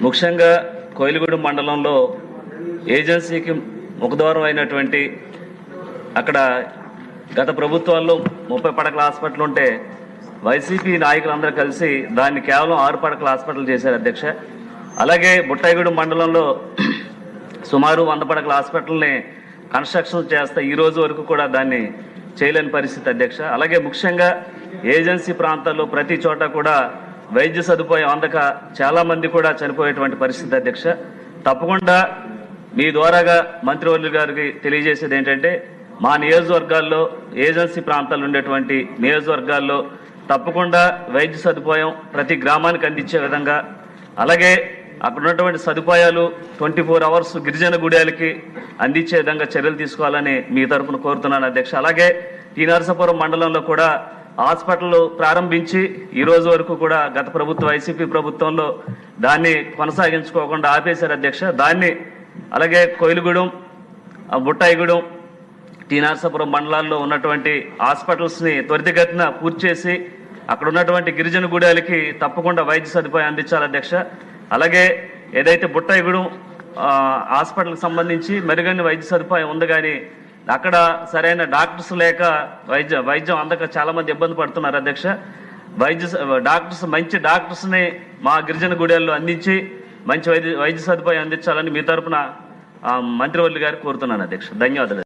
ముఖ్యంగా కోయిలగూడెం మండలంలో ఏజెన్సీకి ముఖద్వారం అయినటువంటి అక్కడ గత ప్రభుత్వాల్లో 30 పడకల హాస్పిటల్ ఉంటే వైసీపీ నాయకులందరూ కలిసి దాన్ని కేవలం 6 పడకల హాస్పిటల్ చేశారు అధ్యక్ష. అలాగే బుట్టాయిగూడెం మండలంలో సుమారు 100 పడకల హాస్పిటల్ని కన్స్ట్రక్షన్ చేస్తే ఈ రోజు వరకు కూడా దాన్ని చేయలేని పరిస్థితి అధ్యక్ష. అలాగే ముఖ్యంగా ఏజెన్సీ ప్రాంతాల్లో ప్రతి చోట కూడా వైద్య సదుపాయం అందక చాలా మంది కూడా చనిపోయేటువంటి పరిస్థితి అధ్యక్ష. తప్పకుండా మీ ద్వారాగా మంత్రివర్యులు గారికి తెలియజేసేది ఏంటంటే మా నియోజకవర్గాల్లో ఏజెన్సీ ప్రాంతాల్లో ఉండేటువంటి నియోజకవర్గాల్లో తప్పకుండా వైద్య సదుపాయం ప్రతి గ్రామానికి అందించే విధంగా, అలాగే అక్కడ ఉన్నటువంటి సదుపాయాలు 24 అవర్స్ గిరిజన గుడేలకి అందించే విధంగా చర్యలు తీసుకోవాలని మీ తరఫున కోరుతున్నాను అధ్యక్ష. అలాగే టీ నరసాపురం మండలంలో కూడా హాస్పిటల్ ప్రారంభించి ఈ రోజు వరకు కూడా గత ప్రభుత్వం వైసీపీ ప్రభుత్వంలో దాన్ని కొనసాగించుకోకుండా ఆపేశారు అధ్యక్ష. దాన్ని అలాగే కోయిలగూడెం, బుట్టాయిగూడెం, టీ నరసాపురం మండలాల్లో ఉన్నటువంటి హాస్పిటల్స్ని త్వరితగతిన పూర్తి చేసి అక్కడ ఉన్నటువంటి గిరిజన గుడేలకి తప్పకుండా వైద్య సదుపాయం అందించాలి అధ్యక్ష. అలాగే ఏదైతే బుట్టాయిగూడెం హాస్పిటల్కి సంబంధించి మెరుగైన వైద్య సదుపాయం ఉంది, కానీ అక్కడ సరైన డాక్టర్స్ లేక వైద్యం అందక చాలా మంది ఇబ్బంది పడుతున్నారు అధ్యక్ష. మంచి డాక్టర్స్ని మా గిరిజన గుడేల్లో అందించి మంచి వైద్య సదుపాయం అందించాలని మీ తరఫున మంత్రివర్యులు గారికి కోరుతున్నాను అధ్యక్ష. ధన్యవాదాలు.